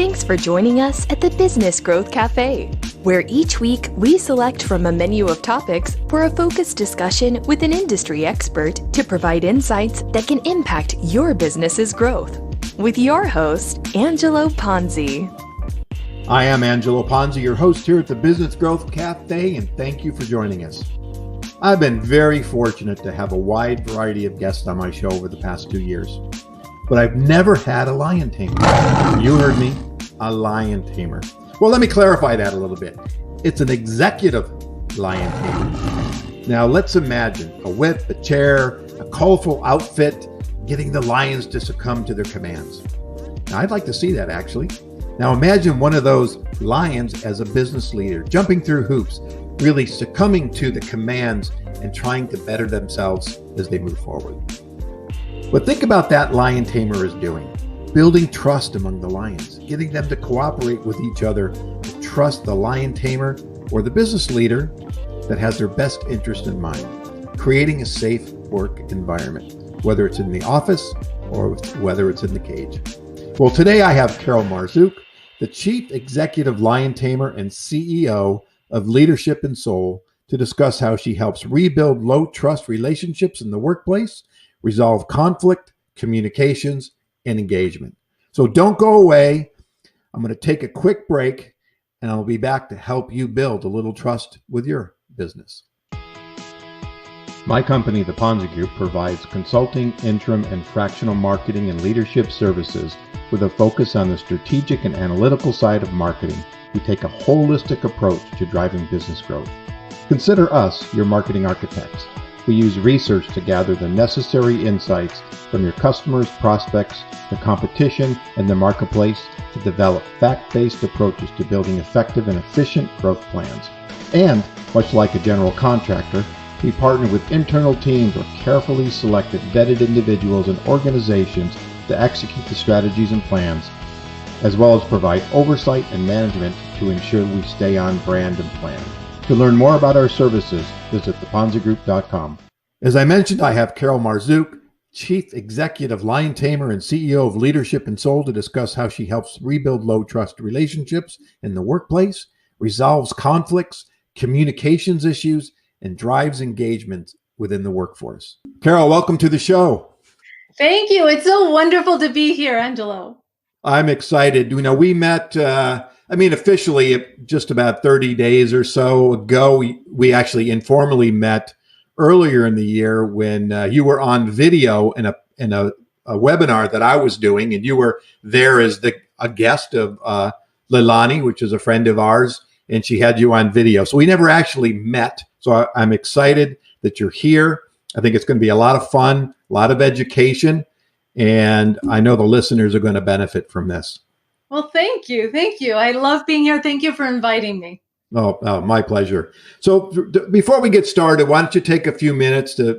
Thanks for joining us at the Business Growth Cafe, where each week we select from a menu of topics for a focused discussion with an industry expert to provide insights that can impact your business's growth. With your host, Angelo Ponzi. I am Angelo Ponzi, your host here at the Business Growth Cafe, and thank you for joining us. I've been very fortunate to have a wide variety of guests on my show over the past 2 years, but I've never had a lion tamer. You heard me, a lion tamer. Well, let me clarify that a little bit. It's an executive lion tamer. Now, let's imagine a whip, a chair, a colorful outfit, getting the lions to succumb to their commands. Now, I'd like to see that, actually. Now, imagine one of those lions as a business leader, jumping through hoops, really succumbing to the commands and trying to better themselves as they move forward. But think about that lion tamer is doing. Building trust among the lions, getting them to cooperate with each other, to trust the lion tamer or the business leader that has their best interest in mind, creating a safe work environment, whether it's in the office or whether it's in the cage. Well, today I have Carol Marzouk, the Chief Executive Lion Tamer and CEO of Leadership and Soul, to discuss how she helps rebuild low trust relationships in the workplace, resolve conflict, communications, and engagement. So don't go away. I'm going to take a quick break, and I'll be back to help you build a little trust with your business. My company, the Ponzi Group, provides consulting, interim, and fractional marketing and leadership services with a focus on the strategic and analytical side of marketing. We take a holistic approach to driving business growth. Consider us your marketing architects. We use research to gather the necessary insights from your customers, prospects, the competition, and the marketplace to develop fact-based approaches to building effective and efficient growth plans. And, much like a general contractor, we partner with internal teams or carefully selected, vetted individuals and organizations to execute the strategies and plans, as well as provide oversight and management to ensure we stay on brand and plan. To learn more about our services, visit theponzigroup.com. As I mentioned, I have Carol Marzouk, Chief Executive Lion Tamer and CEO of Leadership and Soul, to discuss how she helps rebuild low trust relationships in the workplace, resolves conflicts, communications issues, and drives engagement within the workforce. Carol, welcome to the show. Thank you. It's so wonderful to be here, Angelo. I'm excited. You know, we met, officially just about 30 days or so ago. We actually informally met earlier in the year when you were on video in a webinar that I was doing, and you were there as a guest of Leilani, which is a friend of ours, and she had you on video. So we never actually met. So I'm excited that you're here. I think it's going to be a lot of fun, a lot of education, and I know the listeners are going to benefit from this. Well, thank you. Thank you. I love being here. Thank you for inviting me. Oh, my pleasure. So before we get started, why don't you take a few minutes to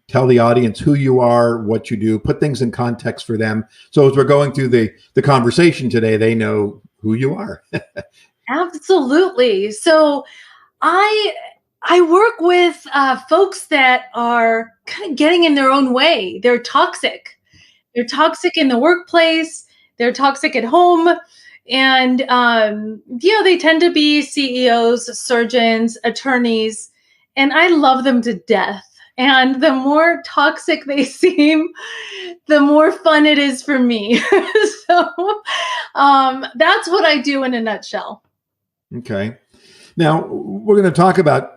tell the audience who you are, what you do, put things in context for them. So as we're going through the conversation today, they know who you are. Absolutely. So I work with folks that are kind of getting in their own way. They're toxic. They're toxic in the workplace. They're toxic at home. And, they tend to be CEOs, surgeons, attorneys, and I love them to death. And the more toxic they seem, the more fun it is for me. So that's what I do in a nutshell. Okay. Now, we're going to talk about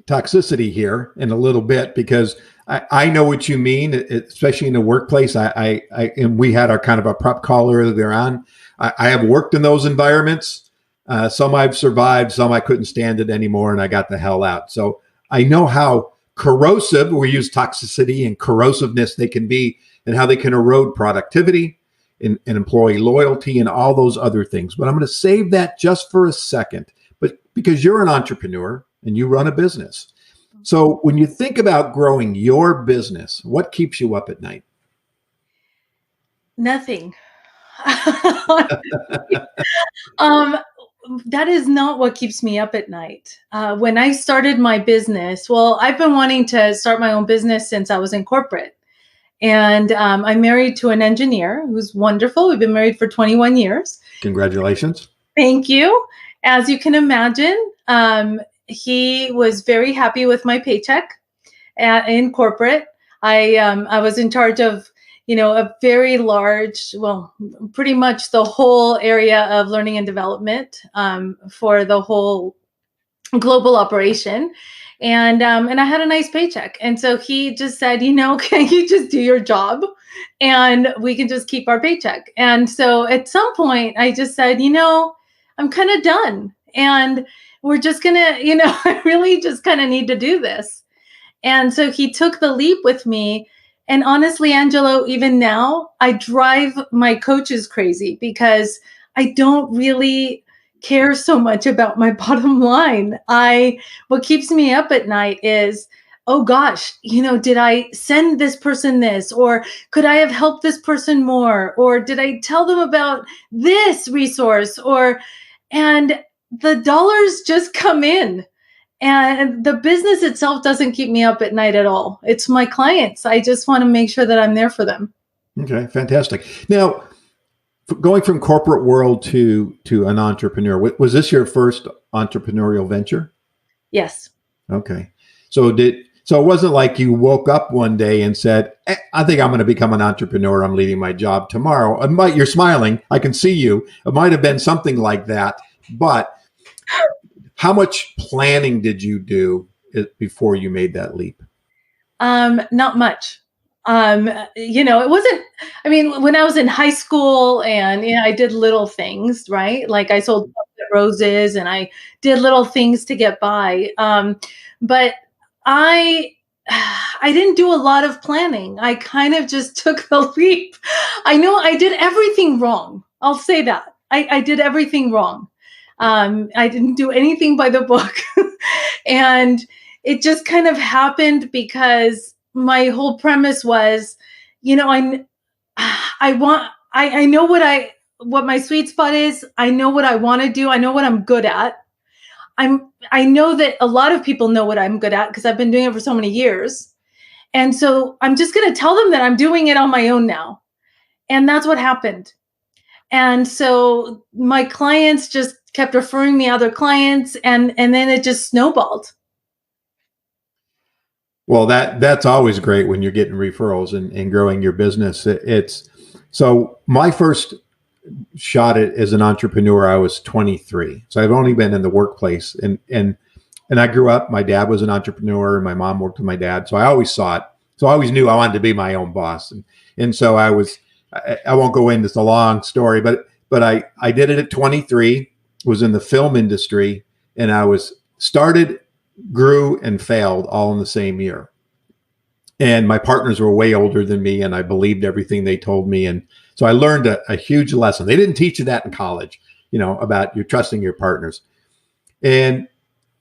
toxicity here in a little bit, because I know what you mean, especially in the workplace. And we had our kind of a prep call earlier on. I have worked in those environments. Some I've survived, some I couldn't stand it anymore, and I got the hell out. So I know how corrosive, we use toxicity and corrosiveness, they can be, and how they can erode productivity and employee loyalty and all those other things. But I'm going to save that just for a second. But because you're an entrepreneur and you run a business. So when you think about growing your business, what keeps you up at night? Nothing. That is not what keeps me up at night. When I started my business, I've been wanting to start my own business since I was in corporate. And I'm married to an engineer who's wonderful. We've been married for 21 years. Congratulations. Thank you. As you can imagine, he was very happy with my paycheck in corporate. I was in charge of, a very large, well, pretty much the whole area of learning and development for the whole global operation. And I had a nice paycheck. And so he just said, can you just do your job and we can just keep our paycheck? And so at some point I just said, I'm kind of done. And we're just going to, I really just kind of need to do this. And so he took the leap with me. And honestly, Angelo, even now, I drive my coaches crazy because I don't really care so much about my bottom line. What keeps me up at night is, oh gosh, did I send this person this, or could I have helped this person more, or did I tell them about this resource, and the dollars just come in. And the business itself doesn't keep me up at night at all. It's my clients. I just want to make sure that I'm there for them. Okay, fantastic. Now, going from corporate world to an entrepreneur, was this your first entrepreneurial venture? Yes. Okay. So it wasn't like you woke up one day and said, I think I'm going to become an entrepreneur. I'm leaving my job tomorrow. You're smiling. I can see you. It might have been something like that. But how much planning did you do before you made that leap? Not much. It wasn't, when I was in high school and, I did little things, right? Like I sold roses and I did little things to get by. But I didn't do a lot of planning. I kind of just took the leap. I know I did everything wrong. I'll say that. I did everything wrong. I didn't do anything by the book. And it just kind of happened because my whole premise was, I know what my sweet spot is. I know what I want to do. I know what I'm good at. I know that a lot of people know what I'm good at because I've been doing it for so many years. And so I'm just going to tell them that I'm doing it on my own now. And that's what happened. And so my clients just kept referring me other clients, and then it just snowballed. Well, that's always great when you're getting referrals and growing your business. So my first shot at as an entrepreneur, I was 23. So I've only been in the workplace, and I grew up. My dad was an entrepreneur, and my mom worked with my dad. So I always saw it. So I always knew I wanted to be my own boss, and so I won't go into this a long story, but I did it at 23. Was in the film industry, and I started, grew, and failed all in the same year. And my partners were way older than me, and I believed everything they told me. And so I learned a huge lesson. They didn't teach you that in college, about you trusting your partners. And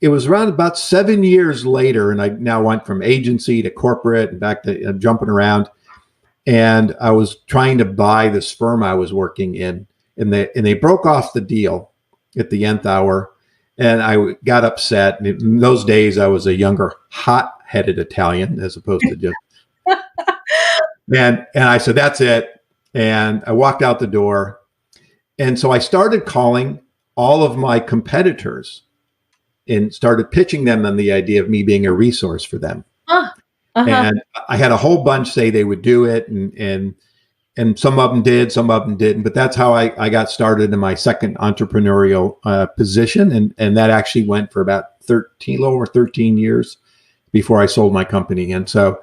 it was around about 7 years later, and I now went from agency to corporate and back to jumping around. And I was trying to buy this firm I was working in, and they broke off the deal at the nth hour, and I got upset. And in those days, I was a younger, hot-headed Italian as opposed to just. and I said, "That's it," and I walked out the door. And so I started calling all of my competitors and started pitching them on the idea of me being a resource for them. Uh-huh. And I had a whole bunch say they would do it, and some of them did, some of them didn't. But that's how I got started in my second entrepreneurial position. And that actually went for about a little over 13 years before I sold my company. And so,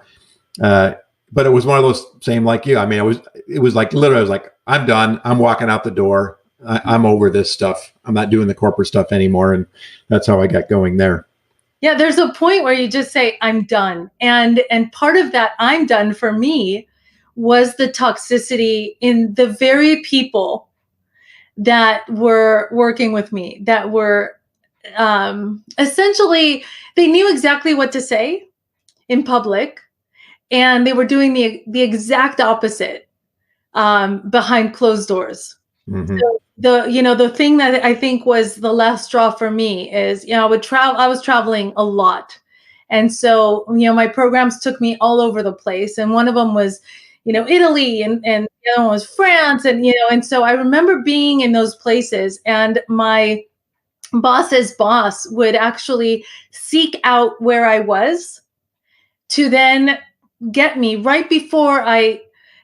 but it was one of those same like you. It was like literally, I was like, I'm done. I'm walking out the door. I'm over this stuff. I'm not doing the corporate stuff anymore. And that's how I got going there. Yeah, there's a point where you just say, I'm done. And part of that I'm done for me was the toxicity in the very people that were working with me, that were essentially, they knew exactly what to say in public, and they were doing the exact opposite behind closed doors. Mm-hmm. So the thing that I think was the last straw for me is, I was traveling a lot. And so, my programs took me all over the place. And one of them was, Italy, and the other one was France, and so I remember being in those places, and my boss's boss would actually seek out where I was to then get me right before I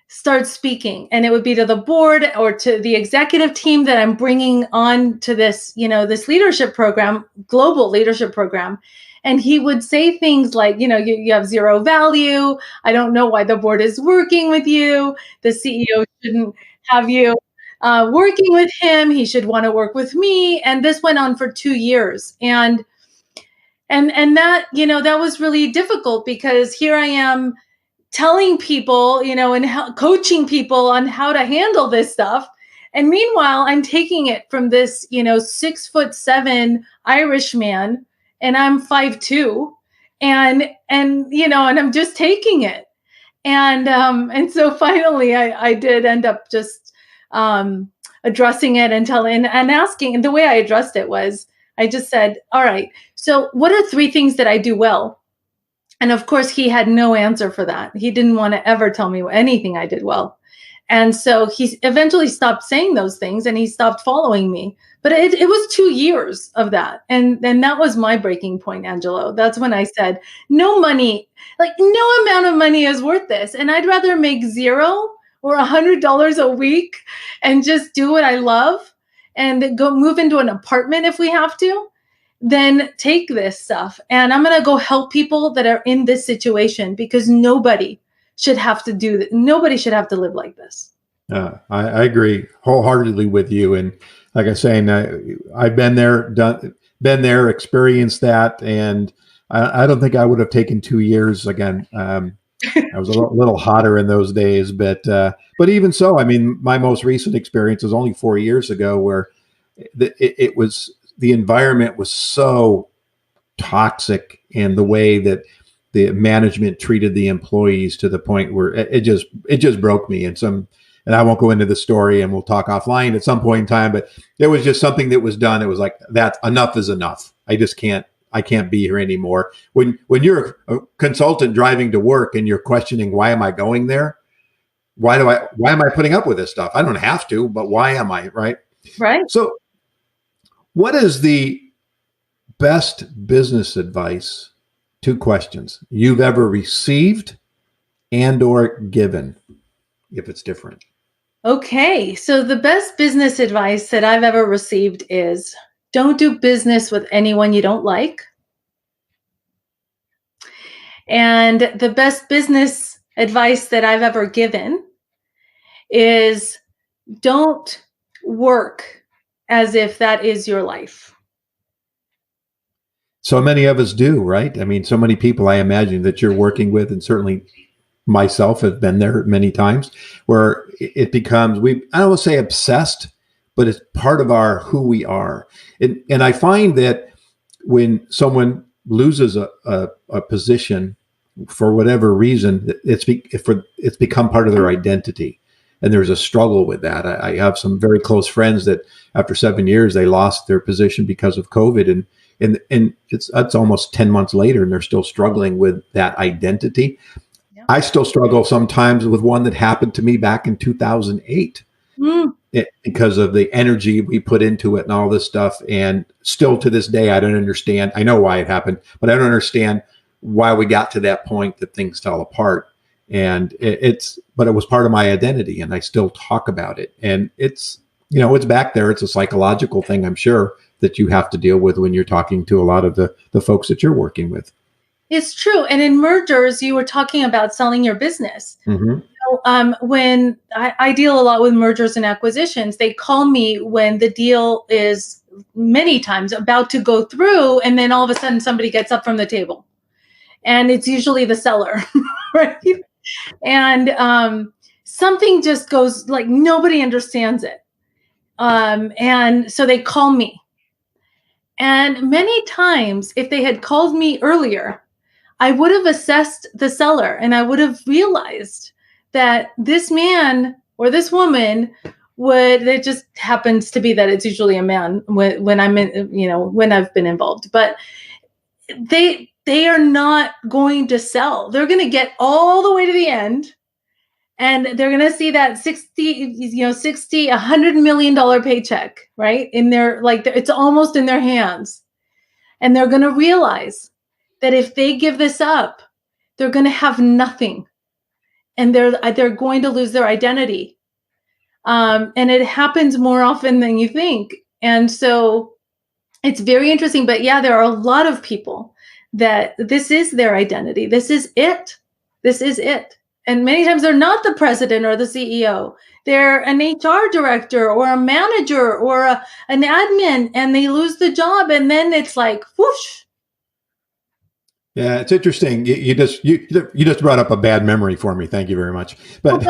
start speaking. And it would be to the board or to the executive team that I'm bringing on to this, this leadership program, global leadership program. And he would say things like, you have zero value. I don't know why the board is working with you. The CEO shouldn't have you working with him. He should want to work with me. And this went on for 2 years. And that, that was really difficult, because here I am telling people, and coaching people on how to handle this stuff. And meanwhile, I'm taking it from this, 6'7" Irish man, and I'm 5'2", and I'm just taking it. And so finally I did end up just addressing it and asking. And the way I addressed it was, I just said, all right, so what are 3 things that I do well? And of course, he had no answer for that. He didn't want to ever tell me anything I did well. And so he eventually stopped saying those things, and he stopped following me. But it was 2 years of that. And that was my breaking point, Angelo. That's when I said, no money, like no amount of money is worth this. And I'd rather make $0 or $100 a week and just do what I love and go move into an apartment if we have to, then take this stuff. And I'm going to go help people that are in this situation, because nobody should have to do that. Nobody should have to live like this. I agree wholeheartedly with you. And like I was saying, I've been there, experienced that. And I don't think I would have taken 2 years again. I was a little hotter in those days, but even so, I mean, my most recent experience was only 4 years ago, where the environment was so toxic, and the way that the management treated the employees, to the point where it just broke me. And I won't go into the story, and we'll talk offline at some point in time, but there was just something that was done. It was like, that enough is enough. I can't be here anymore. When you're a consultant driving to work and you're questioning, why am I going there? Why am I putting up with this stuff? I don't have to, but why am I? Right. Right. So what is the best business advice, 2 questions, you've ever received and or given, if it's different? Okay. So the best business advice that I've ever received is, don't do business with anyone you don't like. And the best business advice that I've ever given is, don't work as if that is your life. So many of us do, right? I mean, so many people I imagine that you're working with, and certainly myself have been there many times, where it becomes, I don't want to say obsessed, but it's part of our who we are. And I find that when someone loses a position for whatever reason, it's become part of their identity. And there's a struggle with that. I have some very close friends that after 7 years, they lost their position because of COVID. And that's almost 10 months later, and they're still struggling with that identity. Yeah. I still struggle sometimes with one that happened to me back in 2008. Because of the energy we put into it and all this stuff. And still to this day, I don't understand. I know why it happened, but I don't understand why we got to that point that things fell apart. And but it was part of my identity, and I still talk about it. And it's back there. It's a psychological thing, I'm sure, that you have to deal with when you're talking to a lot of the folks that you're working with. It's true. And in mergers, you were talking about selling your business. Mm-hmm. So, when I deal a lot with mergers and acquisitions, they call me when the deal is many times about to go through, and then all of a sudden somebody gets up from the table, and it's usually the seller, right? And something just goes, like, nobody understands it. And so they call me. And many times, if they had called me earlier, I would have assessed the seller, and I would have realized that this man or this woman it just happens to be that it's usually a man when I'm in, when I've been involved, but they are not going to sell. They're going to get all the way to the end, and they're going to see that 60, $100 million paycheck, right? In their, like, it's almost in their hands. And they're going to realize that if they give this up, they're going to have nothing, and they're going to lose their identity. And it happens more often than you think. And so it's very interesting. But yeah, there are a lot of people that this is their identity. This is it. This is it. And many times they're not the president or the CEO. They're an HR director or a manager or an admin, and they lose the job. And then it's like, whoosh. Yeah, it's interesting. You just brought up a bad memory for me. Thank you very much. But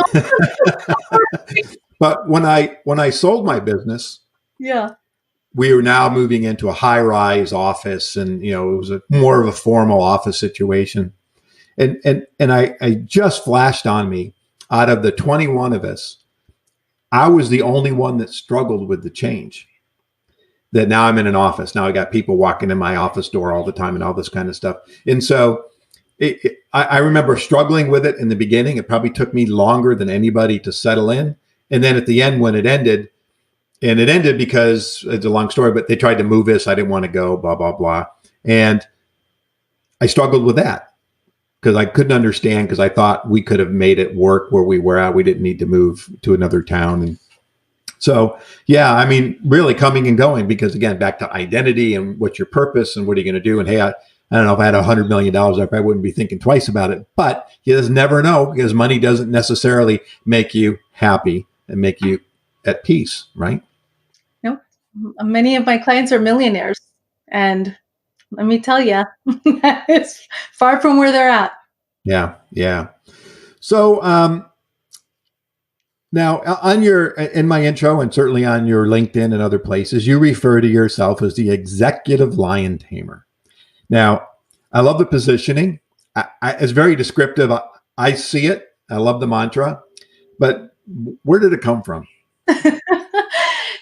but when I sold my business, Yeah. we were now moving into a high-rise office, and it was more of a formal office situation. And I just flashed on me, out of the 21 of us, I was the only one that struggled with the change. That now I'm in an office. Now I got people walking in my office door all the time and all this kind of stuff. And so I remember struggling with it in the beginning. It probably took me longer than anybody to settle in. And then at the end, when it ended, and it ended because it's a long story, but they tried to move us. I didn't want to go, blah, blah, blah. And I struggled with that because I couldn't understand, because I thought we could have made it work where we were at. We didn't need to move to another town. And so, yeah, I mean, really coming and going, because again, back to identity and what's your purpose and what are you going to do? And hey, I don't know, if I had $100 million, I probably wouldn't be thinking twice about it, but you just never know, because money doesn't necessarily make you happy and make you at peace, right? No, many of my clients are millionaires, and let me tell you, it's far from where they're at. Yeah. Yeah. So, now, in my intro, and certainly on your LinkedIn and other places, you refer to yourself as the executive lion tamer. Now, I love the positioning. It's very descriptive. I see it. I love the mantra. But where did it come from?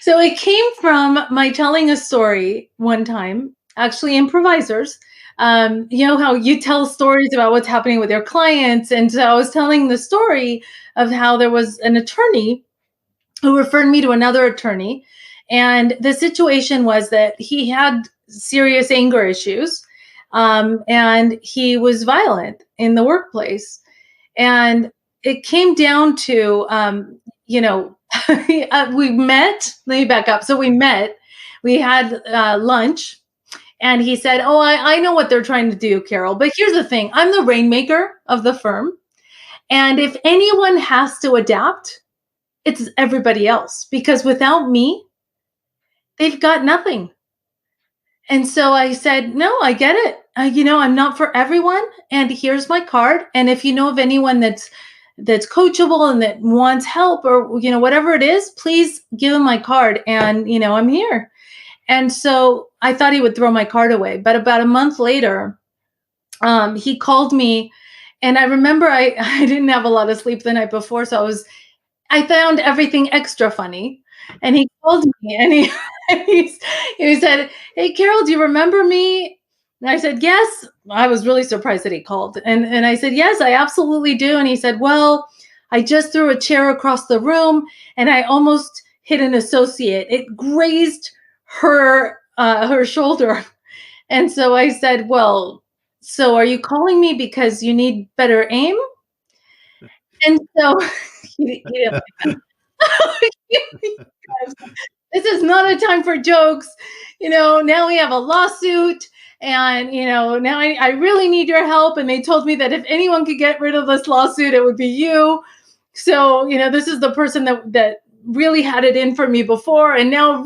So it came from my telling a story one time, actually, improvisers. You know how you tell stories about what's happening with your clients. And so I was telling the story of how there was an attorney who referred me to another attorney. And the situation was that he had serious anger issues, and he was violent in the workplace. And it came down to, we met. Let me back up. So we met, we had lunch. And he said, oh, I know what they're trying to do, Carol. But here's the thing. I'm the rainmaker of the firm. And if anyone has to adapt, it's everybody else. Because without me, they've got nothing. And so I said, no, I get it. I'm not for everyone. And here's my card. And if you know of anyone that's coachable and that wants help, or, whatever it is, please give them my card. And, I'm here. And so I thought he would throw my card away. But about a month later, he called me. And I remember I didn't have a lot of sleep the night before. So I found everything extra funny. And he called me and he said, hey, Carol, do you remember me? And I said, yes. I was really surprised that he called. And I said, yes, I absolutely do. And he said, well, I just threw a chair across the room and I almost hit an associate. It grazed her shoulder. And so I said, well, so are you calling me because you need better aim? And so this is not a time for jokes. Now we have a lawsuit, and now I really need your help. And they told me that if anyone could get rid of this lawsuit, it would be you. So this is the person that really had it in for me before, and now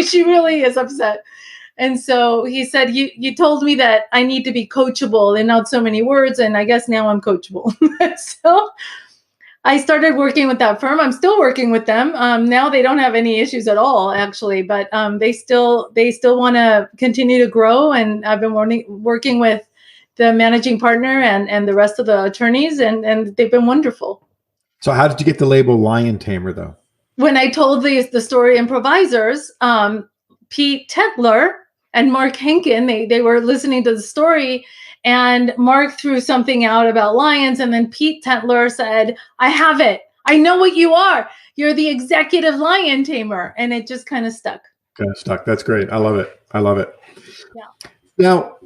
she really is upset. And so he said, you told me that I need to be coachable and not so many words, and I guess now I'm coachable. So I started working with that firm. I'm still working with them. Now they don't have any issues at all, actually, but they still want to continue to grow. And I've been working with the managing partner and the rest of the attorneys, and they've been wonderful. So how did you get the label Lion Tamer, though? When I told the story improvisers, Pete Tetler and Mark Henkin, they were listening to the story, And Mark threw something out about lions, and then Pete Tentler said, I have it. I know what you are. You're the executive lion tamer. And it just kind of stuck. Kind of stuck. That's great. I love it. I love it. Yeah. Now,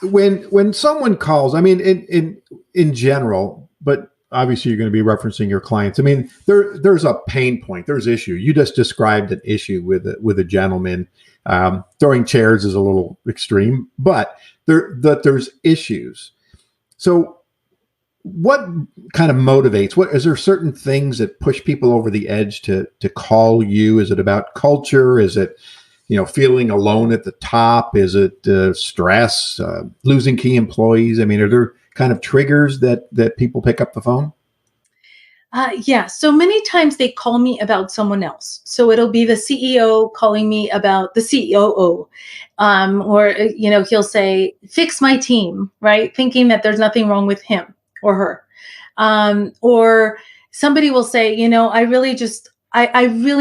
when someone calls, I mean, in general, but obviously you're going to be referencing your clients. I mean, there's a pain point. There's issue. You just described an issue with a gentleman. Throwing chairs is a little extreme, but there's issues. So what kind of motivates? What is there certain things that push people over the edge to call you? Is it about culture? Is it feeling alone at the top? Is it stress, losing key employees? I mean, are there kind of triggers that people pick up the phone? Yeah. So many times they call me about someone else. So it'll be the CEO calling me about the COO. Or, he'll say, fix my team, right? Thinking that there's nothing wrong with him or her. Or somebody will say, I really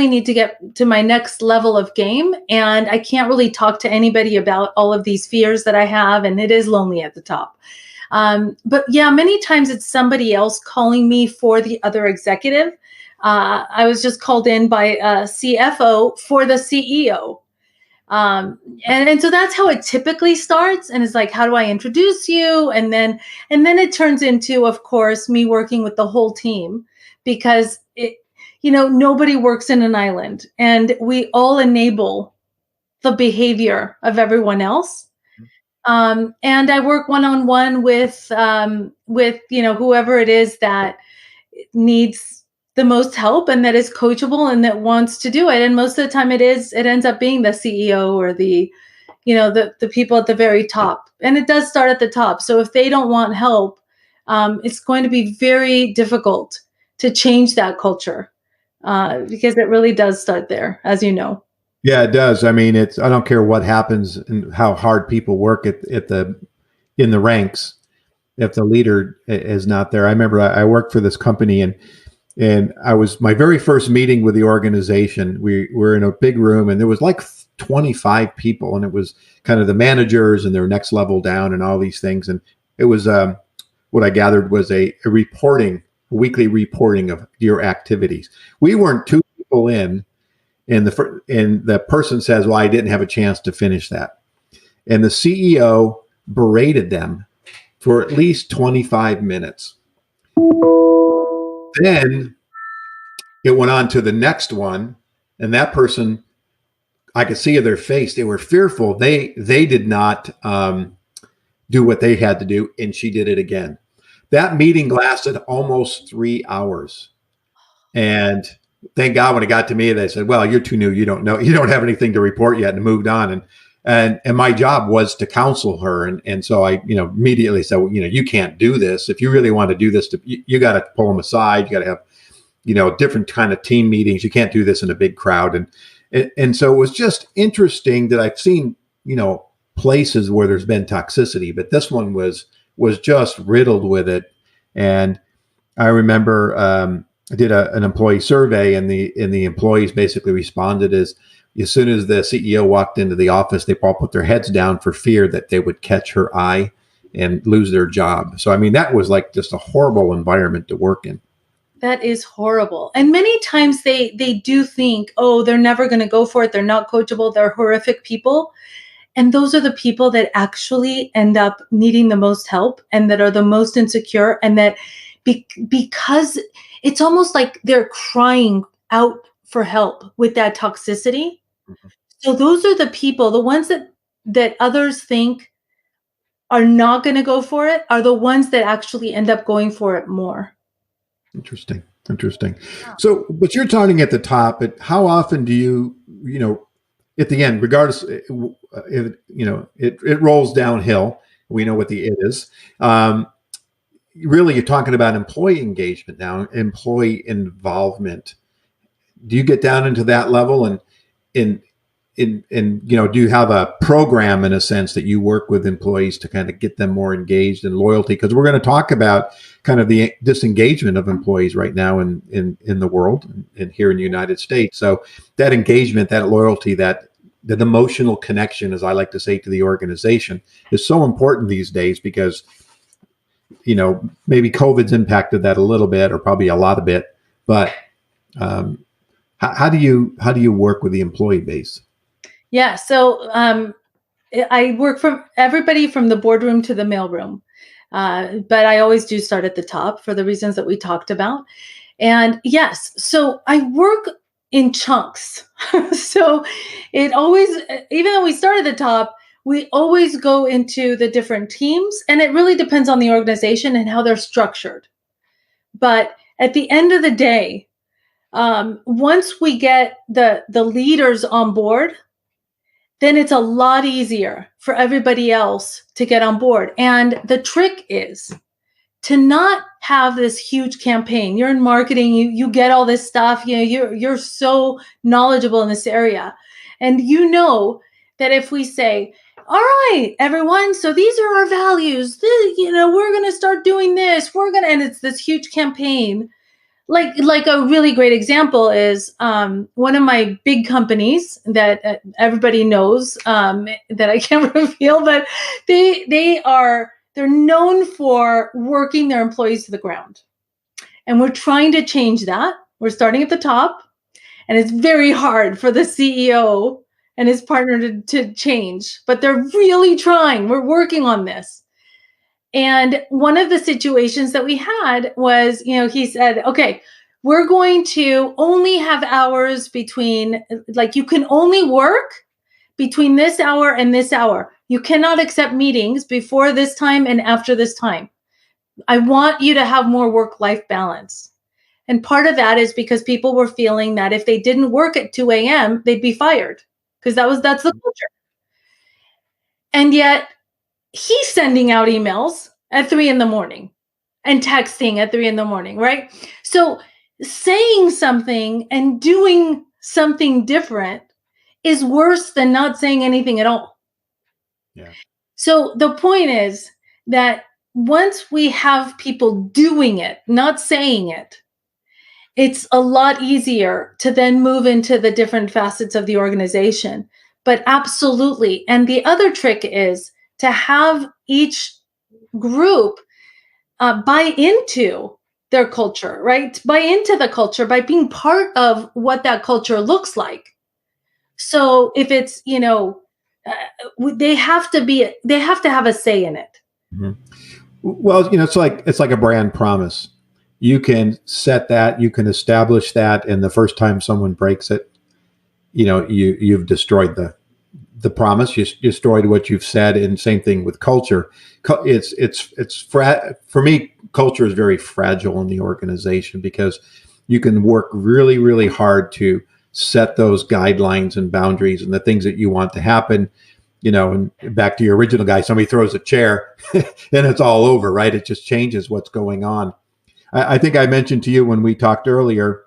need to get to my next level of game, and I can't really talk to anybody about all of these fears that I have, and it is lonely at the top. But yeah, many times it's somebody else calling me for the other executive. I was just called in by a CFO for the CEO. And so that's how it typically starts. And it's like, how do I introduce you? And then it turns into, of course, me working with the whole team, because nobody works in an island, and we all enable the behavior of everyone else. And I work one-on-one with whoever it is that needs the most help and that is coachable and that wants to do it. And most of the time it ends up being the CEO or the people at the very top. And it does start at the top. So if they don't want help, it's going to be very difficult to change that culture, because it really does start there, as you know. Yeah, it does. I mean, I don't care what happens and how hard people work in the ranks. If the leader is not there, I remember I worked for this company, and I was my very first meeting with the organization. We were in a big room, and there was like 25 people, and it was kind of the managers and their next level down and all these things. And it was what I gathered was a weekly reporting of your activities. We weren't two people in. And the person says, well, I didn't have a chance to finish that. And the CEO berated them for at least 25 minutes. Then it went on to the next one. And that person, I could see in their face, they were fearful. They did not do what they had to do. And she did it again. That meeting lasted almost 3 hours. And thank God when it got to me, they said, well, you're too new. You don't know. You don't have anything to report yet, and moved on. And my job was to counsel her. And so I, immediately said, well, you can't do this. If you really want to do this, you got to pull them aside. You got to have, different kind of team meetings. You can't do this in a big crowd. And so it was just interesting that I've seen, places where there's been toxicity, but this one was just riddled with it. And I remember, I did an employee survey, and the employees basically responded as soon as the CEO walked into the office, they all put their heads down for fear that they would catch her eye and lose their job. So, I mean, that was like just a horrible environment to work in. That is horrible. And many times they do think, oh, they're never going to go for it. They're not coachable. They're horrific people. And those are the people that actually end up needing the most help and that are the most insecure, and that because it's almost like they're crying out for help with that toxicity. Mm-hmm. So those are the people, the ones that others think are not going to go for it, are the ones that actually end up going for it more. Interesting. Yeah. So, but you're talking at the top, but how often do you at the end, regardless, it rolls downhill. We know what the it is. Really, you're talking about employee engagement now, employee involvement. Do you get down into that level, and do you have a program in a sense that you work with employees to kind of get them more engaged and loyalty? Because we're going to talk about kind of the disengagement of employees right now in the world and here in the United States. So that engagement, that loyalty, that that emotional connection, as I like to say, to the organization is so important these days because, maybe COVID's impacted that a little bit or probably a lot of bit, but how do you work with the employee base? Yeah. So I work from everybody from the boardroom to the mailroom. But I always do start at the top for the reasons that we talked about. And yes, so I work in chunks. So it always, even though we start at the top, we always go into the different teams, and it really depends on the organization and how they're structured. But at the end of the day, once we get the leaders on board, then it's a lot easier for everybody else to get on board. And the trick is to not have this huge campaign. You're in marketing, you get all this stuff, you're so knowledgeable in this area. And you know that if we say, all right, everyone, so these are our values, we're going to start doing this, and it's this huge campaign. Like a really great example is one of my big companies that everybody knows that I can't reveal, but they're known for working their employees to the ground. And we're trying to change that. We're starting at the top, and it's very hard for the CEO and his partner to change, but they're really trying. We're working on this. And one of the situations that we had was, he said, okay, we're going to only have hours between, you can only work between this hour and this hour. You cannot accept meetings before this time and after this time. I want you to have more work-life balance. And part of that is because people were feeling that if they didn't work at 2 a.m., they'd be fired, because that's the culture. And yet, he's sending out emails at 3 a.m. and texting at 3 a.m, right? So saying something and doing something different is worse than not saying anything at all. Yeah. So the point is that once we have people doing it, not saying it, it's a lot easier to then move into the different facets of the organization. But absolutely. And the other trick is to have each group buy into their culture, right? Buy into the culture by being part of what that culture looks like. So if it's, they have to have a say in it. Mm-hmm. Well, it's like a brand promise. You can set that, you can establish that, and the first time someone breaks it, you've destroyed the promise. You destroyed what you've said. And same thing with culture. For me, culture is very fragile in the organization because you can work really, really hard to set those guidelines and boundaries and the things that you want to happen. And back to your original guy, somebody throws a chair and it's all over, right? It just changes what's going on. I think I mentioned to you when we talked earlier,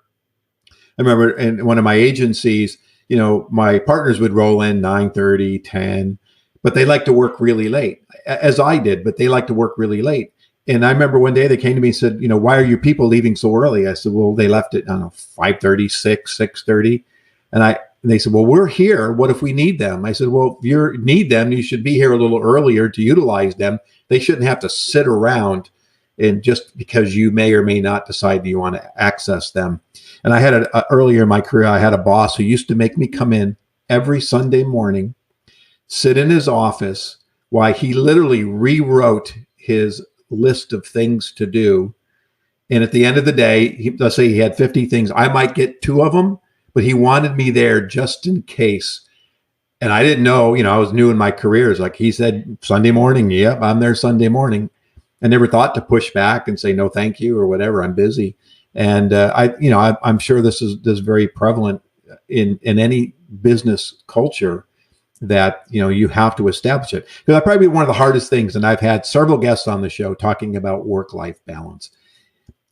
I remember in one of my agencies, my partners would roll in 9:30, 10, but they like to work really late, as I did, but they like to work really late. And I remember one day they came to me and said, why are your people leaving so early? I said, well, they left at, 5:30, 6:30. And they said, well, we're here. What if we need them? I said, well, if you need them, you should be here a little earlier to utilize them. They shouldn't have to sit around and just because you may or may not decide you want to access them. And I had earlier in my career, I had a boss who used to make me come in every Sunday morning, sit in his office while he literally rewrote his list of things to do. And at the end of the day, let's say he had 50 things. I might get 2 of them, but he wanted me there just in case. And I didn't know, I was new in my career. It's like he said, Sunday morning. Yep, I'm there Sunday morning. I never thought to push back and say, no, thank you, or whatever. I'm busy. And I'm sure this is very prevalent in any business culture that, you have to establish it. Because that's probably one of the hardest things. And I've had several guests on the show talking about work-life balance.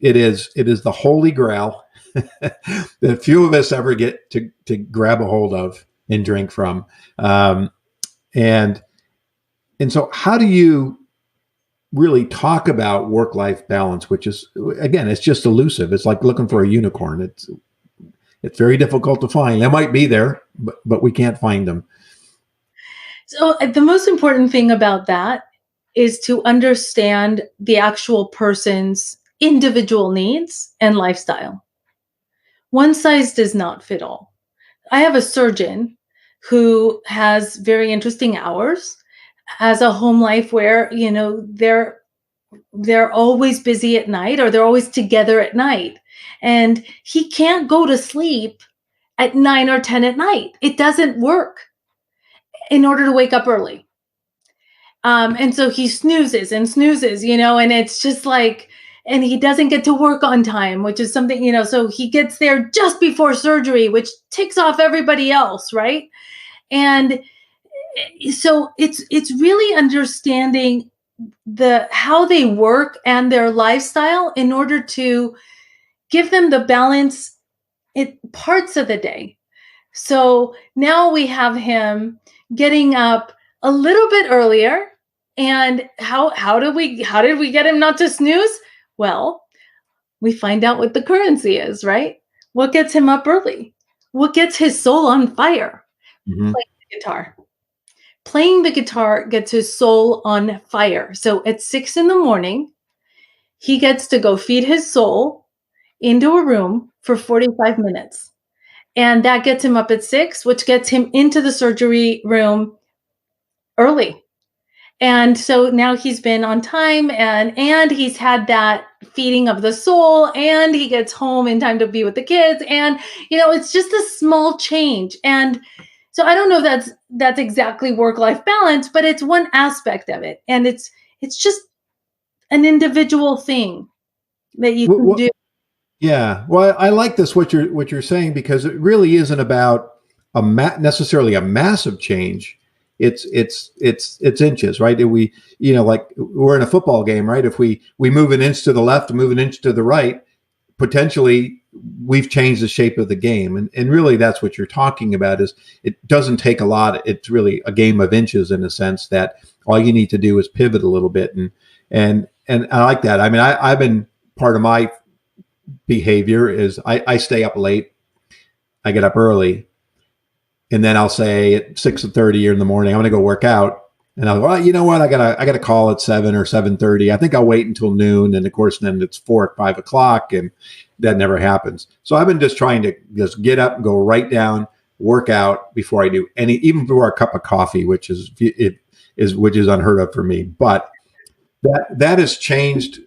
It is the holy grail that few of us ever get to grab a hold of and drink from. And so how do you really talk about work-life balance, which is, again, it's just elusive. It's like looking for a unicorn. It's very difficult to find. They might be there, but we can't find them. So the most important thing about that is to understand the actual person's individual needs and lifestyle. One size does not fit all. I have a surgeon who has very interesting hours, has a home life where, they're always busy at night or they're always together at night. And he can't go to sleep at 9 or 10 at night. It doesn't work in order to wake up early. And so he snoozes and snoozes, and it's just like, and he doesn't get to work on time, which is something, so he gets there just before surgery, which ticks off everybody else, right? And so it's really understanding how they work and their lifestyle in order to give them the balance in parts of the day. So now we have him getting up a little bit earlier. And how did we get him not to snooze? Well, we find out what the currency is, right? What gets him up early? What gets his soul on fire? Mm-hmm. Playing the guitar. Playing the guitar gets his soul on fire. So at 6 a.m, he gets to go feed his soul into a room for 45 minutes. And that gets him up at 6, which gets him into the surgery room early. And so now he's been on time and he's had that feeding of the soul, and he gets home in time to be with the kids. And, it's just a small change. And so I don't know if that's exactly work-life balance, but it's one aspect of it. And it's just an individual thing that you can do. Yeah. Well, I like this, what you're saying, because it really isn't about necessarily a massive change. It's inches, right? We, like we're in a football game, right? If we move an inch to the left and move an inch to the right, potentially we've changed the shape of the game. And really that's what you're talking about. Is it doesn't take a lot. It's really a game of inches, in a sense that all you need to do is pivot a little bit. And I like that. I mean, I've been, part of my behavior is I stay up late, I get up early, and then I'll say at 6:30 in the morning, I'm going to go work out. And I'll go, well, you know what? I got a call at 7 or 7:30. I think I'll wait until noon. And of course, then it's 4 or 5 o'clock, and that never happens. So I've been just trying to just get up and go right down, work out before I do even before a cup of coffee, which is unheard of for me. But that has changed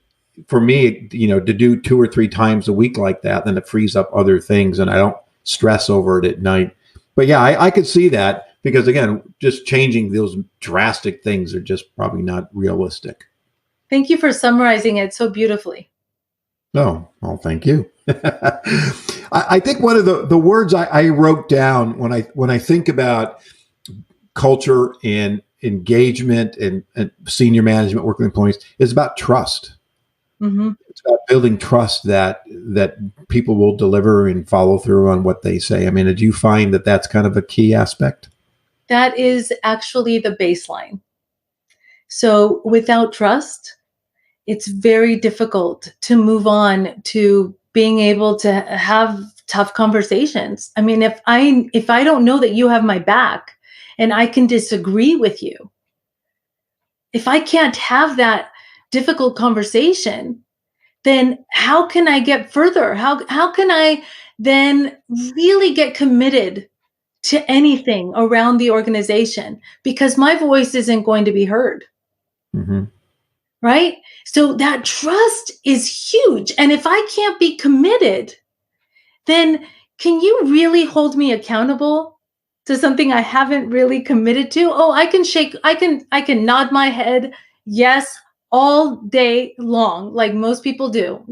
for me, to do 2 or 3 times a week like that. Then it frees up other things, and I don't stress over it at night. But yeah, I could see that, because again, just changing those drastic things are just probably not realistic. Thank you for summarizing it so beautifully. Oh, well, thank you. I think one of the words I wrote down when I think about culture and engagement and senior management working with employees is about trust. Mm-hmm. It's about building trust that people will deliver and follow through on what they say. I mean, did you find that that's kind of a key aspect? That is actually the baseline. So without trust, it's very difficult to move on to being able to have tough conversations. I mean, if I don't know that you have my back and I can disagree with you, if I can't have that difficult conversation, then how can I get further? How can I then really get committed to anything around the organization? Because my voice isn't going to be heard. Mm-hmm. Right? So that trust is huge. And if I can't be committed, then can you really hold me accountable to something I haven't really committed to? Oh, I can nod my head yes all day long, like most people do.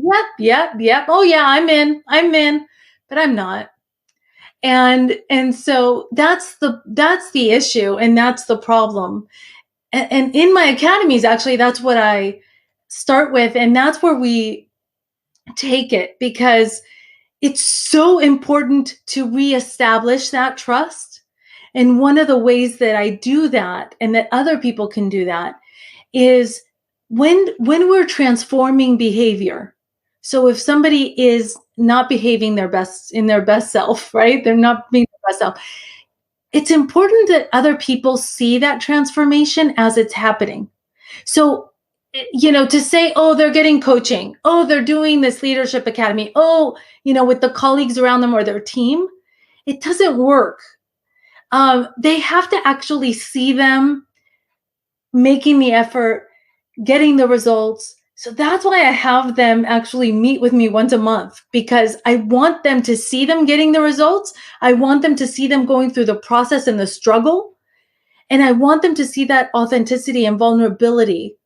Yep. Oh yeah, I'm in, but I'm not. And so that's the issue, and that's the problem. And in my academies, actually, that's what I start with. And that's where we take it, because it's so important to reestablish that trust. And one of the ways that I do that, and that other people can do that, is when we're transforming behavior. So if somebody is not behaving in their best self, right? They're not being their best self. it's important that other people see that transformation as it's happening. So, to say, oh, they're getting coaching, oh, they're doing this leadership academy, oh, with the colleagues around them or their team, it doesn't work. They have to actually see them making the effort, getting the results. So that's why I have them actually meet with me once a month, because I want them to see them getting the results. I want them to see them going through the process and the struggle. And I want them to see that authenticity and vulnerability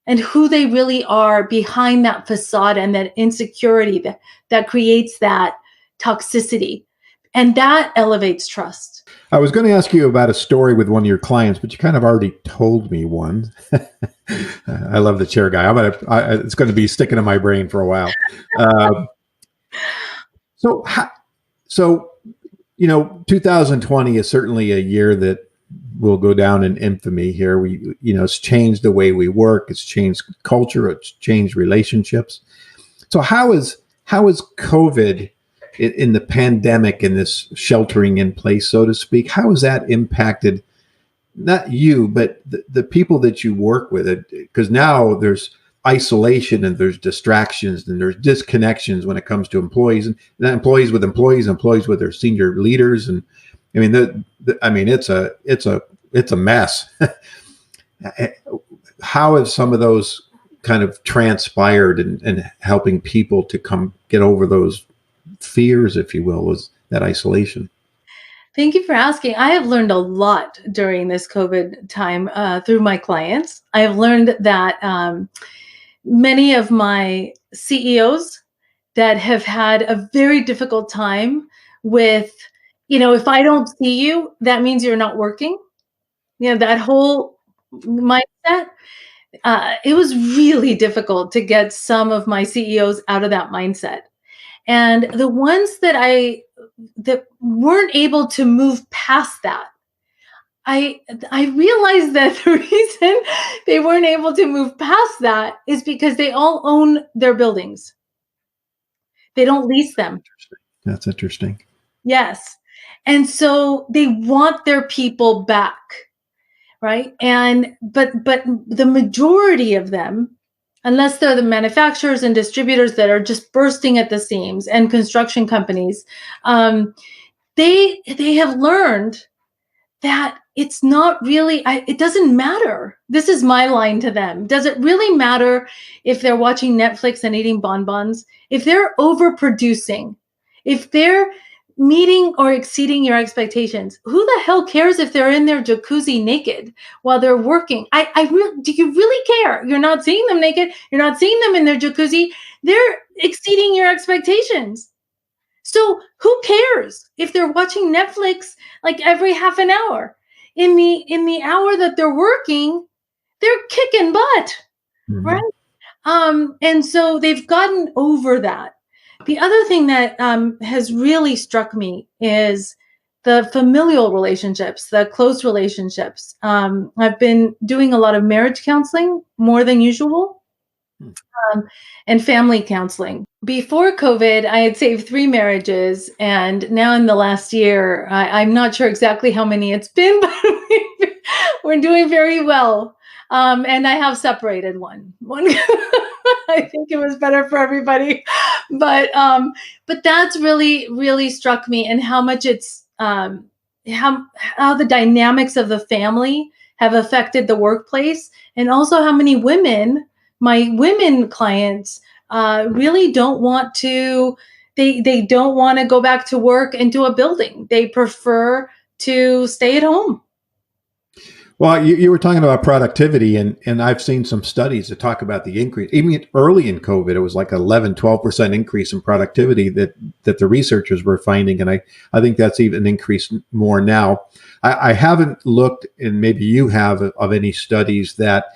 and who they really are behind that facade and that insecurity that creates that toxicity. And that elevates trust. I was going to ask you about a story with one of your clients, but you kind of already told me one. I love the chair guy. It's going to be sticking in my brain for a while. So 2020 is certainly a year that will go down in infamy here. It's changed the way we work. It's changed culture. It's changed relationships. So how is COVID in the pandemic and this sheltering in place, so to speak, how has that impacted not you, but the people that you work with? Because now there's isolation and there's distractions and there's disconnections when it comes to employees, and employees with employees, employees with their senior leaders. And I mean, it's a mess. How have some of those kind of transpired and helping people to get over those fears, if you will, was that isolation? Thank you for asking. I have learned a lot during this COVID time through my clients. I have learned that many of my CEOs that have had a very difficult time with, if I don't see you, that means you're not working. That whole mindset. It was really difficult to get some of my CEOs out of that mindset. And the ones that weren't able to move past that, I realized that the reason they weren't able to move past that is because they all own their buildings. They don't lease them. That's interesting. Yes. And so they want their people back, right? But the majority of them, unless they're the manufacturers and distributors that are just bursting at the seams, and construction companies, they have learned that it's not really, it doesn't matter. This is my line to them. Does it really matter if they're watching Netflix and eating bonbons? If they're overproducing, if they're meeting or exceeding your expectations, who the hell cares if they're in their jacuzzi naked while they're working? Do you really care? You're not seeing them naked. You're not seeing them in their jacuzzi. They're exceeding your expectations. So who cares if they're watching Netflix like every half an hour? In the hour that they're working, they're kicking butt, mm-hmm. right? And so they've gotten over that. The other thing that has really struck me is the familial relationships, the close relationships. I've been doing a lot of marriage counseling, more than usual, and family counseling. Before COVID, I had saved 3 marriages, and now in the last year, I'm not sure exactly how many it's been, but we're doing very well. And I have separated one. I think it was better for everybody, but that's really, really struck me, and how much it's how the dynamics of the family have affected the workplace, and also how many my women clients really don't want to. They don't want to go back to work into a building. They prefer to stay at home. Well, you were talking about productivity, and I've seen some studies that talk about the increase. Even early in COVID, it was like 11, 12% increase in productivity that the researchers were finding. And I think that's even increased more now. I haven't looked, and maybe you have, of any studies that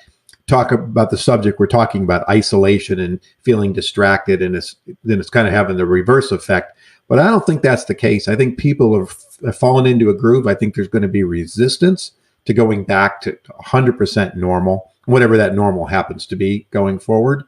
talk about the subject we're talking about, isolation and feeling distracted, and it's kind of having the reverse effect. But I don't think that's the case. I think people have fallen into a groove. I think there's going to be resistance to going back to 100% normal, whatever that normal happens to be going forward.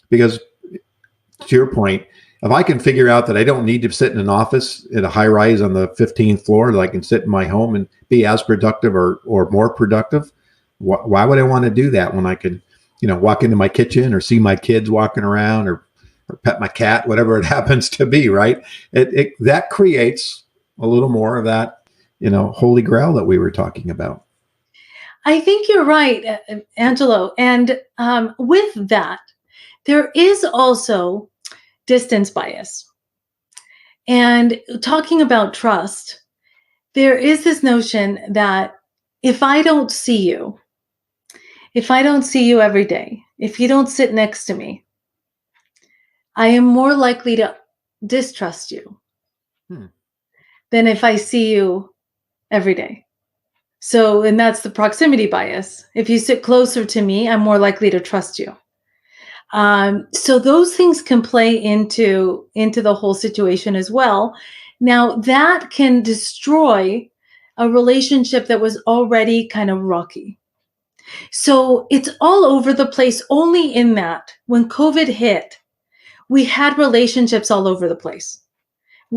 Because to your point, if I can figure out that I don't need to sit in an office in a high rise on the 15th floor, that I can sit in my home and be as productive or more productive, why would I want to do that when I could, walk into my kitchen or see my kids walking around or pet my cat, whatever it happens to be, right? That creates a little more of that, holy grail that we were talking about. I think you're right, Angelo. And with that, there is also distance bias. And talking about trust, there is this notion that if I don't see you every day, if you don't sit next to me, I am more likely to distrust you than if I see you every day. So, and that's the proximity bias. If you sit closer to me, I'm more likely to trust you. So those things can play into the whole situation as well. Now that can destroy a relationship that was already kind of rocky. So it's all over the place. Only in that when COVID hit, we had relationships all over the place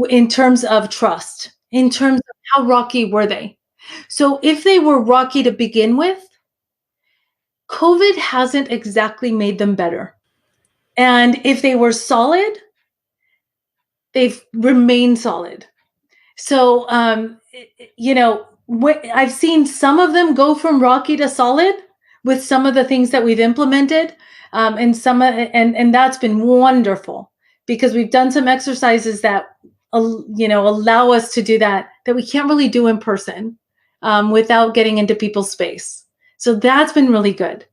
in terms of trust, in terms of how rocky were they. So if they were rocky to begin with, COVID hasn't exactly made them better. And if they were solid, they've remained solid. So, I've seen some of them go from rocky to solid with some of the things that we've implemented. And that's been wonderful because we've done some exercises that, allow us to do that we can't really do in person without getting into people's space. So that's been really good.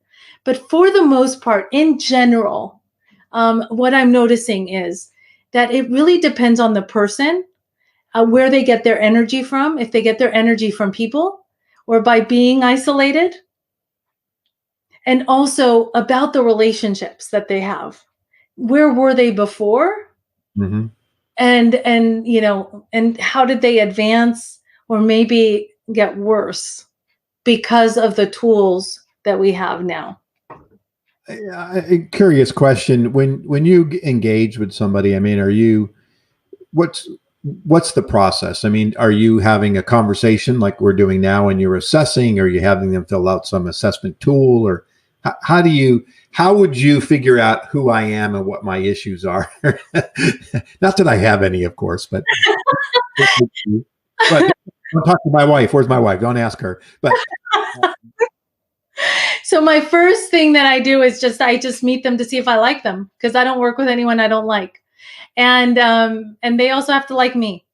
But for the most part, in general, what I'm noticing is that it really depends on the person, where they get their energy from, if they get their energy from people or by being isolated, and also about the relationships that they have. Where were they before? Mm-hmm. And how did they advance or maybe get worse because of the tools that we have now? A curious question. When you engage with somebody, I mean, what's the process? I mean, are you having a conversation like we're doing now and you're assessing? Or are you having them fill out some assessment tool? Or how would you figure out who I am and what my issues are? Not that I have any, of course, but don't talk to my wife. Where's my wife? Don't ask her. But so my first thing that I do is I just meet them to see if I like them, because I don't work with anyone I don't like. And they also have to like me.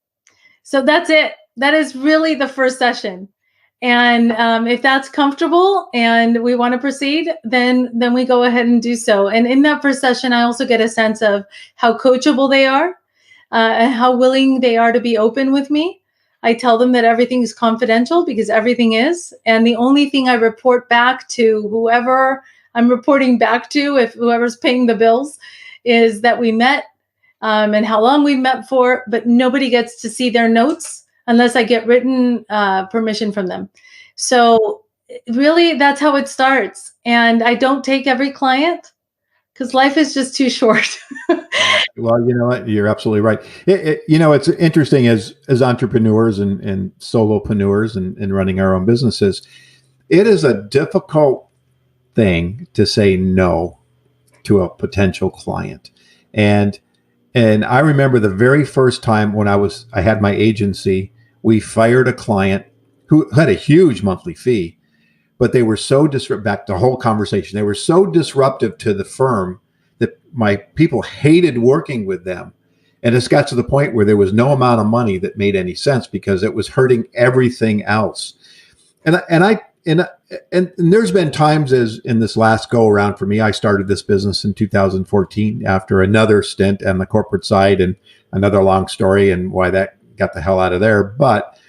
So that's it. That is really the first session. And if that's comfortable and we want to proceed, then we go ahead and do so. And in that first session, I also get a sense of how coachable they are and how willing they are to be open with me. I tell them that everything is confidential because everything is. And the only thing I report back to whoever I'm reporting back to, if whoever's paying the bills, is that we met and how long we met for, but nobody gets to see their notes unless I get written permission from them. So really, that's how it starts. And I don't take every client because life is just too short. Well, you know what? You're absolutely right. It's interesting as entrepreneurs and solopreneurs and running our own businesses, it is a difficult thing to say no to a potential client. And I remember the very first time when I had my agency, we fired a client who had a huge monthly fee, but they were so back to the whole conversation. They were so disruptive to the firm that my people hated working with them. And it got to the point where there was no amount of money that made any sense because it was hurting everything else. And there's been times as in this last go around for me, I started this business in 2014 after another stint on the corporate side and another long story and why that got the hell out of there. But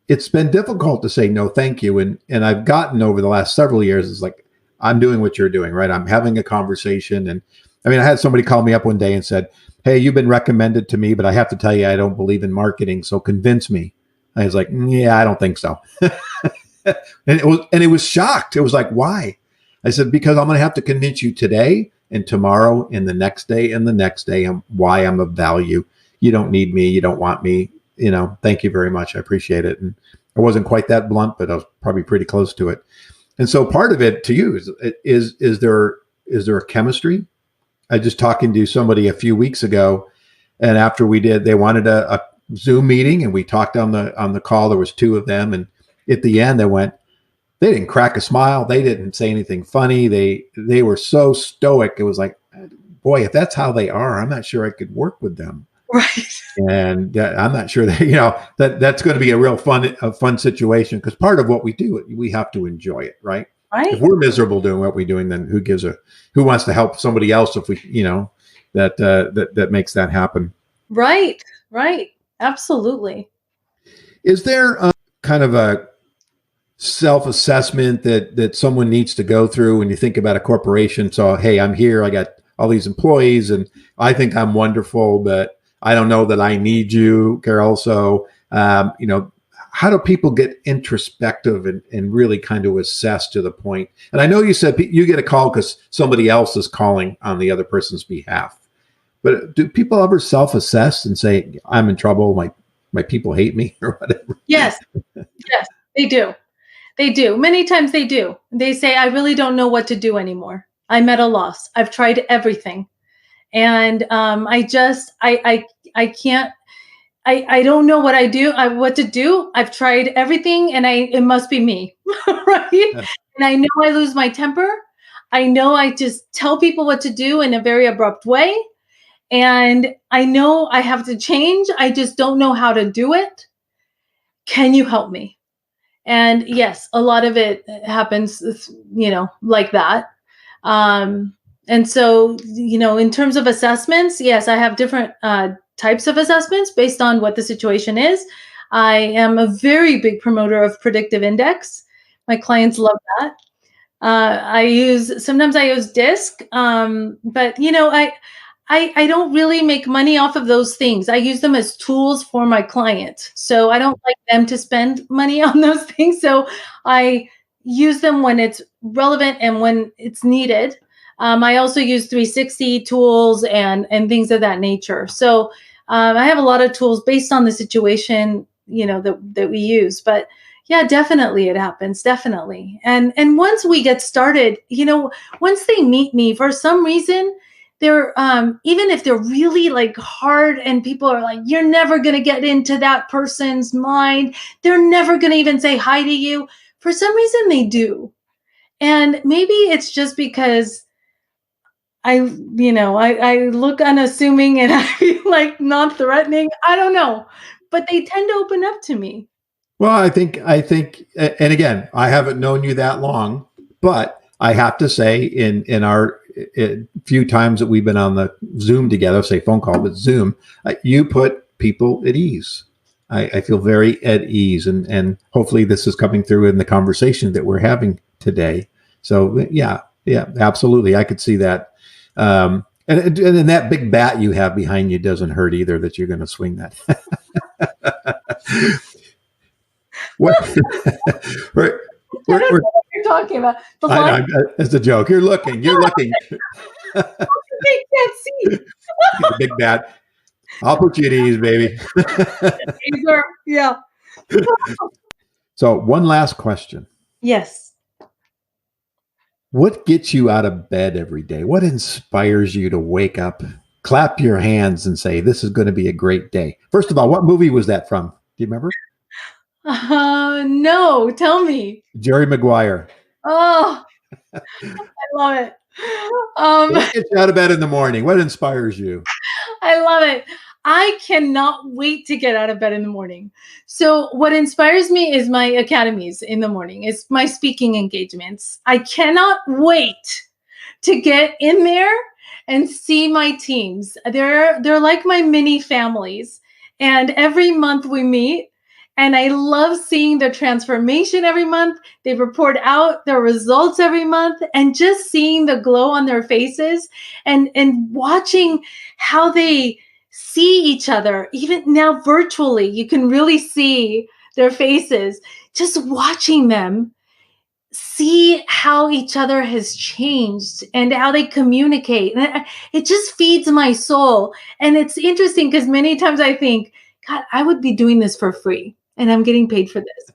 it's been difficult to say no, thank you. And I've gotten over the last several years, it's like, I'm doing what you're doing, right? I'm having a conversation. And I mean, I had somebody call me up one day and said, hey, you've been recommended to me, but I have to tell you, I don't believe in marketing. So convince me. I was like, yeah, I don't think so. and it was shocked. It was like, why? I said, because I'm going to have to convince you today and tomorrow and the next day and the next day, and why I'm of value. You don't need me. You don't want me. Thank you very much. I appreciate it. And I wasn't quite that blunt, but I was probably pretty close to it. And so part of it to you is there a chemistry? I just talking to somebody a few weeks ago, and after they wanted a Zoom meeting, and we talked on the call. There was two of them, and at the end, they didn't crack a smile. They didn't say anything funny. They were so stoic. It was like, boy, if that's how they are, I'm not sure I could work with them. Right. And I'm not sure that's going to be a real fun situation, because part of what we do, we have to enjoy it, right? Right. If we're miserable doing what we're doing, then who wants to help somebody else if we, that makes that happen. Right. Absolutely. Is there kind of a self-assessment that someone needs to go through when you think about a corporation? So, hey, I'm here, I got all these employees, and I think I'm wonderful, but I don't know that I need you, Carol. So, how do people get introspective and really kind of assess to the point? And I know you said you get a call because somebody else is calling on the other person's behalf. But do people ever self-assess and say, I'm in trouble, my people hate me, or whatever? Yes, they do. They do. Many times they do. They say, I really don't know what to do anymore. I'm at a loss. I've tried everything. And I can't, I don't know what what to do. I've tried everything, and it must be me, right? Yeah. And I know I lose my temper. I know I just tell people what to do in a very abrupt way. And I know I have to change. I just don't know how to do it. Can you help me? And yes, a lot of it happens, like that. And so, in terms of assessments, yes, I have different types of assessments based on what the situation is. I am a very big promoter of predictive index. My clients love that. Sometimes I use DISC, but I don't really make money off of those things. I use them as tools for my client. So I don't like them to spend money on those things. So I use them when it's relevant and when it's needed. I also use 360 tools and things of that nature. So I have a lot of tools based on the situation, that we use. But yeah, definitely it happens. Definitely. And once we get started, once they meet me for some reason, they're even if they're really like hard and people are like, you're never going to get into that person's mind. They're never going to even say hi to you. For some reason they do. And maybe it's just because I look unassuming and I feel like not threatening. I don't know, but they tend to open up to me. Well, I think, and again, I haven't known you that long, but I have to say in our few times that we've been on the Zoom together, say phone call, but Zoom, you put people at ease. I feel very at ease, and hopefully this is coming through in the conversation that we're having today. So yeah, absolutely. I could see that. And that big bat you have behind you doesn't hurt either, that you're going to swing that. What? I don't know what you're talking about. It's a joke. You're looking. They can't see. The big bat. I'll put you at ease, baby. Yeah. So one last question. Yes. What gets you out of bed every day? What inspires you to wake up, clap your hands, and say, this is going to be a great day? First of all, what movie was that from? Do you remember? No, tell me. Jerry Maguire. Oh, I love it. What gets you out of bed in the morning? What inspires you? I love it. I cannot wait to get out of bed in the morning. So what inspires me is my academies in the morning. It's my speaking engagements. I cannot wait to get in there and see my teams. They're like my mini families. And every month we meet. And I love seeing their transformation every month. They report out their results every month, and just seeing the glow on their faces and watching how they see each other. Even now virtually, you can really see their faces. Just watching them see how each other has changed and how they communicate. And it just feeds my soul. And it's interesting because many times I think, God, I would be doing this for free and I'm getting paid for this.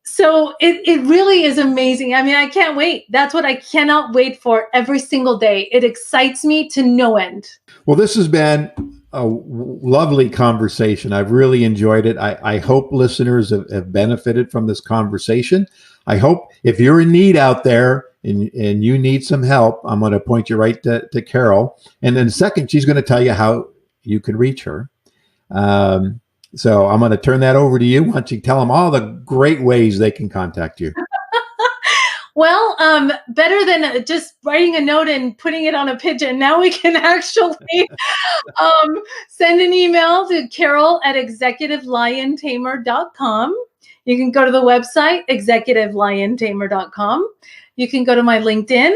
So it really is amazing. I mean, I can't wait. That's what I cannot wait for every single day. It excites me to no end. Well, this has been a lovely conversation. I've really enjoyed it. I hope listeners have benefited from this conversation. I hope if you're in need out there and you need some help, I'm going to point you right to Carol. And then second, she's going to tell you how you can reach her. So I'm going to turn that over to you. Why don't you tell them all the great ways they can contact you? Well, better than just writing a note and putting it on a pigeon. Now we can actually send an email to carol@executiveliontamer.com. You can go to the website, executiveliontamer.com. You can go to my LinkedIn.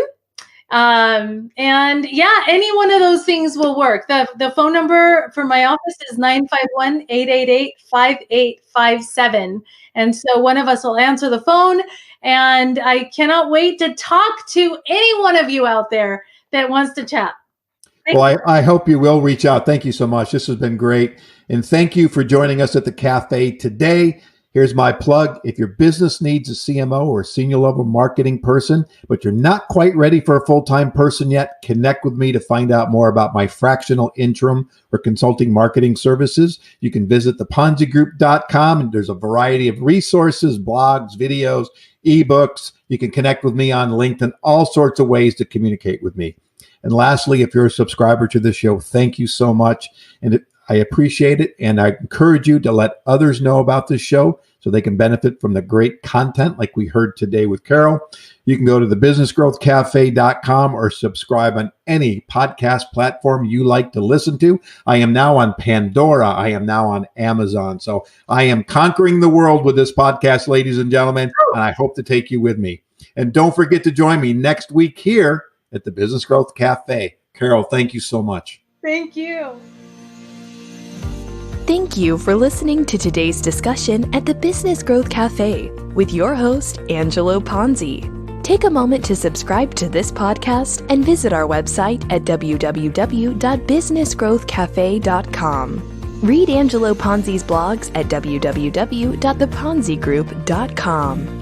And yeah, any one of those things will work. The phone number for my office is 951-888-5857. And so one of us will answer the phone, and I cannot wait to talk to any one of you out there that wants to chat. Well, I hope you will reach out. Thank you so much. This has been great. And thank you for joining us at the cafe today. Here's my plug. If your business needs a CMO or a senior level marketing person, but you're not quite ready for a full-time person yet, connect with me to find out more about my fractional interim or consulting marketing services. You can visit theponzigroup.com, and there's a variety of resources, blogs, videos, ebooks. You can connect with me on LinkedIn, all sorts of ways to communicate with me. And lastly, if you're a subscriber to the show, thank you so much. And I appreciate it. And I encourage you to let others know about this show so they can benefit from the great content like we heard today with Carol. You can go to thebusinessgrowthcafe.com or subscribe on any podcast platform you like to listen to. I am now on Pandora. I am now on Amazon. So I am conquering the world with this podcast, ladies and gentlemen, and I hope to take you with me. And don't forget to join me next week here at the Business Growth Cafe. Carol, thank you so much. Thank you. Thank you for listening to today's discussion at the Business Growth Cafe with your host, Angelo Ponzi. Take a moment to subscribe to this podcast and visit our website at www.businessgrowthcafe.com. Read Angelo Ponzi's blogs at www.theponzigroup.com.